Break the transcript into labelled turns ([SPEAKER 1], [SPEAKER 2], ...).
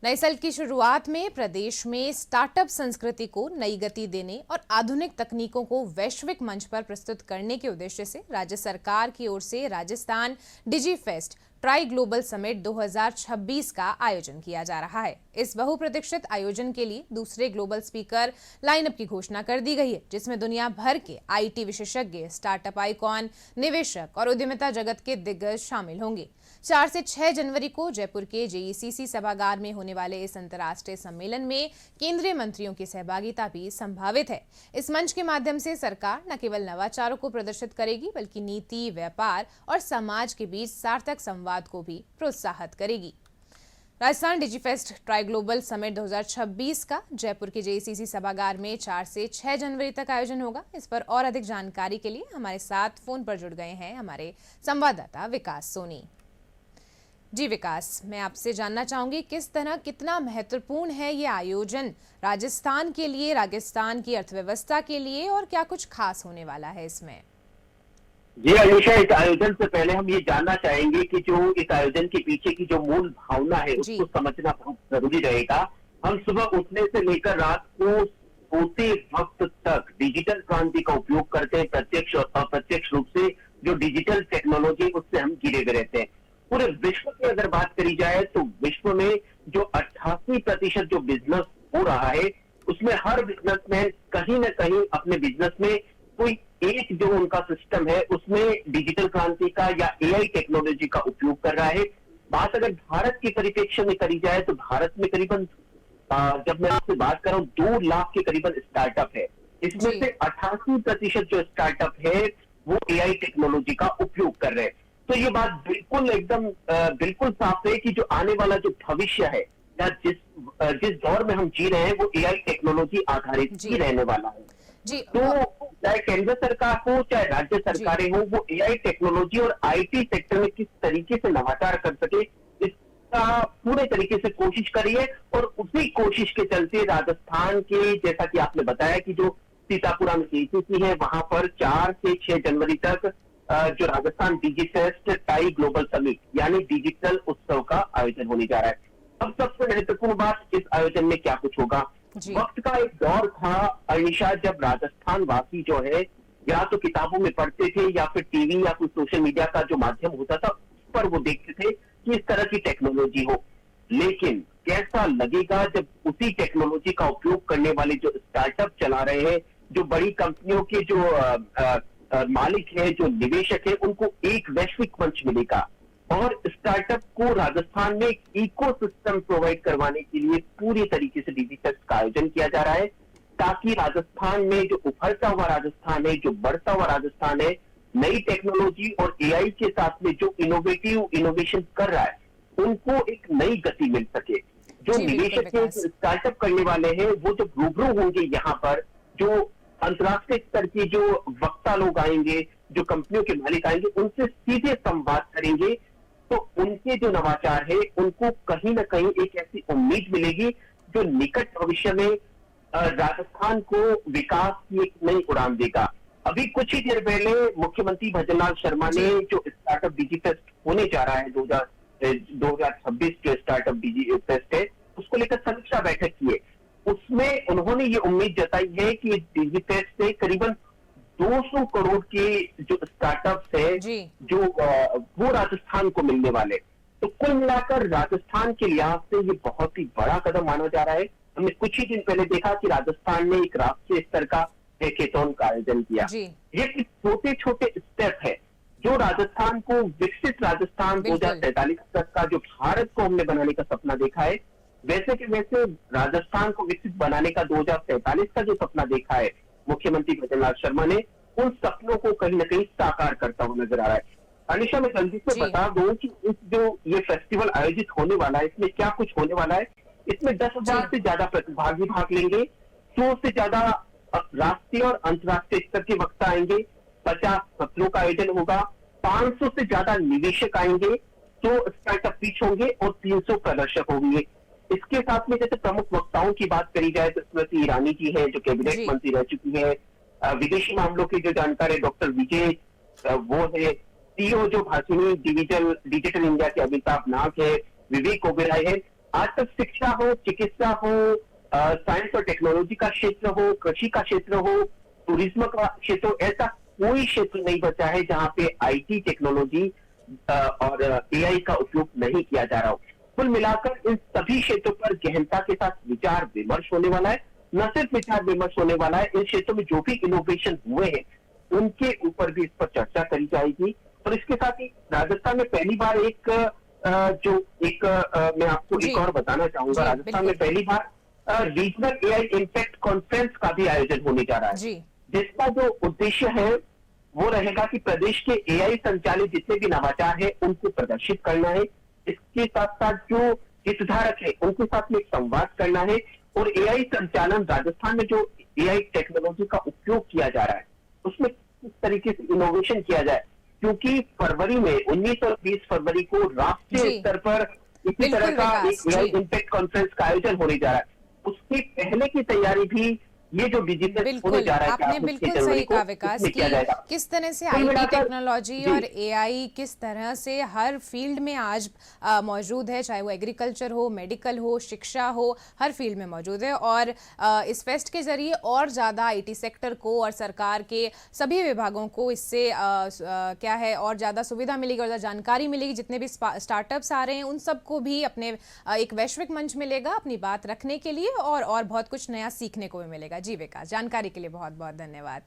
[SPEAKER 1] नए साल की शुरुआत में प्रदेश में स्टार्टअप संस्कृति को नई गति देने और आधुनिक तकनीकों को वैश्विक मंच पर प्रस्तुत करने के उद्देश्य से राज्य सरकार की ओर से Rajasthan Digifest try global summit 2026 का आयोजन किया जा रहा है। इस बहुप्रतीक्षित आयोजन के लिए दूसरे ग्लोबल स्पीकर लाइनअप की घोषणा कर दी गई है, जिसमें दुनिया भर के आईटी विशेषज्ञ, स्टार्टअप आइकॉन, निवेशक और उद्यमिता जगत के दिग्गज शामिल होंगे। 4 से 6 जनवरी को जयपुर के जेईसीसी सभागार में होने वाले इस अंतर्राष्ट्रीय सम्मेलन में केंद्रीय मंत्रियों की सहभागिता भी संभावित है। इस मंच के माध्यम से सरकार न केवल नवाचारों को प्रदर्शित करेगी, बल्कि नीति, व्यापार और समाज के बीच सार्थक संवाद को भी प्रोत्साहित करेगी। Rajasthan Digifest try global summit 2026 का जयपुर के जेईसीसी सभागार में 4 से 6 जनवरी तक आयोजन होगा। इस पर और अधिक जानकारी के लिए हमारे साथ फोन पर जुड़ गए हैं हमारे संवाददाता विकास सोनी। जी विकास, मैं आपसे जानना चाहूंगी किस तरह कितना महत्वपूर्ण है ये आयोजन राजस्थान के लिए, राजस्थान की अर्थव्यवस्था के लिए, और क्या कुछ खास होने वाला है इसमें?
[SPEAKER 2] जी अनुषा, इस आयोजन से पहले हम ये जानना चाहेंगे कि जो इस आयोजन के पीछे की जो मूल भावना है उसको समझना बहुत जरूरी रहेगा। हम सुबह उठने से लेकर रात को सोते वक्त तक डिजिटल क्रांति का उपयोग करते हैं। प्रत्यक्ष और अप्रत्यक्ष रूप से जो डिजिटल टेक्नोलॉजी उससे हम घिरे हुए रहते हैं। पूरे विश्व की अगर बात करी जाए तो विश्व में जो 88% जो बिजनेस हो रहा है उसमें हर बिजनेसमैन कहीं ना कहीं अपने बिजनेस में कोई एक जो उनका सिस्टम है उसमें डिजिटल क्रांति का या एआई टेक्नोलॉजी का उपयोग कर रहा है। बात अगर भारत के परिप्रेक्ष्य में करी जाए तो भारत में करीबन जब मैं आपसे बात कर रहा हूँ 2 लाख के करीबन स्टार्टअप है। इसमें से 88% जो स्टार्टअप है वो एआई टेक्नोलॉजी का उपयोग कर रहे हैं। तो ये बात बिल्कुल एकदम बिल्कुल साफ है कि जो आने वाला जो भविष्य है या जिस दौर में हम जी रहे हैं वो एआई टेक्नोलॉजी आधारित ही रहने वाला है। तो चाहे केंद्र सरकार हो चाहे राज्य सरकारें हो, वो एआई टेक्नोलॉजी और आईटी सेक्टर में किस तरीके से नवाचार कर सके इसका पूरे तरीके से कोशिश करी है। और उसी कोशिश के चलते राजस्थान के, जैसा कि आपने बताया कि जो सीतापुरा में जेईसीसी है वहां पर 4 से 6 जनवरी तक जो Rajasthan Digifest try global summit यानी डिजिटल उत्सव का आयोजन होने जा रहा है। अब सबसे महत्वपूर्ण बात, इस आयोजन में क्या कुछ होगा। वक्त का एक दौर था अनिशा, जब राजस्थान वासी जो है या तो किताबों में पढ़ते थे या फिर टीवी या कोई सोशल मीडिया का जो माध्यम होता था उस पर वो देखते थे कि इस तरह की टेक्नोलॉजी हो। लेकिन कैसा लगेगा जब उसी टेक्नोलॉजी का उपयोग करने वाले जो स्टार्टअप चला रहे हैं, जो बड़ी कंपनियों के जो मालिक है, जो निवेशक है, उनको एक वैश्विक मंच मिलेगा। और स्टार्टअप को राजस्थान में एक इकोसिस्टम प्रोवाइड करवाने के लिए पूरी तरीके से डिजीफेस्ट का आयोजन किया जा रहा है, ताकि राजस्थान में जो उभरता हुआ राजस्थान है, जो बढ़ता हुआ राजस्थान है, नई टेक्नोलॉजी और एआई के साथ में जो इनोवेशन कर रहा है उनको एक नई गति मिल सके। जो निवेशक है, स्टार्टअप करने वाले हैं, वो जब रूबरू होंगे यहाँ पर, जो अंतर्राष्ट्रीय स्तर के जो वक्ता लोग आएंगे, जो कंपनियों के मालिक आएंगे, उनसे सीधे संवाद करेंगे तो उनके जो नवाचार है उनको कहीं ना कहीं एक ऐसी उम्मीद मिलेगी जो निकट भविष्य में राजस्थान को विकास की एक नई उड़ान देगा। अभी कुछ ही देर पहले मुख्यमंत्री भजनलाल शर्मा ने जो स्टार्टअप डिजीफेस्ट होने जा रहा है 2026 जो स्टार्टअप डिजीफेस्ट है उसको लेकर समीक्षा बैठक की है। उसमें उन्होंने ये उम्मीद जताई है कि डिजीफेस्ट से करीबन 200 करोड़ के जो स्टार्टअप्स है जो वो राजस्थान को मिलने वाले। तो कुल मिलाकर राजस्थान के लिहाज से ये बहुत ही बड़ा कदम माना जा रहा है। हमने कुछ ही दिन पहले देखा कि राजस्थान ने एक राष्ट्रीय स्तर का हैकेथॉन का आयोजन किया। ये छोटे छोटे स्टेप है जो राजस्थान को विकसित राजस्थान 2043 तक का जो भारत को हमने बनाने का सपना देखा है, वैसे के वैसे राजस्थान को विकसित बनाने का 2047 का जो सपना देखा है मुख्यमंत्री भजनलाल शर्मा ने, उन सपनों को कहीं ना कहीं साकार करता हुआ नजर आ रहा है। अनिशा, मैं जल्दी से बता दूं कि इस जो ये फेस्टिवल आयोजित होने वाला है इसमें क्या कुछ होने वाला है। इसमें 10,000 से ज्यादा प्रतिभागी भाग लेंगे, 100 से ज्यादा राष्ट्रीय और अंतर्राष्ट्रीय स्तर के वक्ता आएंगे, 50 सत्रों का आयोजन होगा, 500 से ज्यादा निवेशक आएंगे, 100 स्टार्टअप पिच होंगे और 300 प्रदर्शक होंगे। इसके साथ में जैसे प्रमुख वक्ताओं की बात करी जाए तो स्मृति ईरानी जी है जो कैबिनेट मंत्री रह चुकी है, विदेशी मामलों के जो जानकार है डॉक्टर विजय वो है, सीईओ जो भाषिणी डिजिटल इंडिया के अमिताभ नाथ है, विवेक ओबेरॉय है। आज तक शिक्षा हो, चिकित्सा हो, साइंस और टेक्नोलॉजी का क्षेत्र हो, कृषि का क्षेत्र हो, टूरिज्म का क्षेत्र हो, ऐसा कोई क्षेत्र नहीं बचा है जहां पे आईटी टेक्नोलॉजी और एआई का उपयोग नहीं किया जा रहा हो। कुल मिलाकर इन सभी क्षेत्रों पर गहनता के साथ विचार विमर्श होने वाला है। न सिर्फ विचार विमर्श होने वाला है, इन क्षेत्रों में जो भी इनोवेशन हुए हैं उनके ऊपर भी इस पर चर्चा करी जाएगी। और इसके साथ ही राजस्थान में पहली बार मैं आपको एक और बताना चाहूंगा, राजस्थान में पहली बार रीजनल एआई इम्पैक्ट कॉन्फ्रेंस का भी आयोजन होने जा रहा है, जिसका जो उद्देश्य है वो रहेगा कि प्रदेश के एआई संचालित जितने भी नवाचार है उनको प्रदर्शित करना है। इसके साथ साथ जो हितधारक है उनके साथ में एक संवाद करना है और एआई संचालन राजस्थान में जो एआई टेक्नोलॉजी का उपयोग किया जा रहा है उसमें किस तरीके से इनोवेशन किया जाए, क्योंकि फरवरी में 19 और 20 फरवरी को राष्ट्रीय स्तर पर इसी तरह का एक एआई इम्पैक्ट कॉन्फ्रेंस का आयोजन होने जा रहा है। उसके पहले की तैयारी भी ये जो डिजिटल होने जा रहा है,
[SPEAKER 1] आपने बिल्कुल सही कहा विकास कि किस तरह से आईटी टेक्नोलॉजी और एआई किस तरह से हर फील्ड में आज मौजूद है, चाहे वो एग्रीकल्चर हो, मेडिकल हो, शिक्षा हो, हर फील्ड में मौजूद है। और इस फेस्ट के जरिए और ज़्यादा आईटी सेक्टर को और सरकार के सभी विभागों को इससे क्या है और ज़्यादा सुविधा मिलेगी और ज़्यादा जानकारी मिलेगी। जितने भी स्टार्टअप्स आ रहे हैं उन सबको भी अपने एक वैश्विक मंच मिलेगा अपनी बात रखने के लिए और बहुत कुछ नया सीखने को भी मिलेगा। जी विकास, जानकारी के लिए बहुत बहुत धन्यवाद।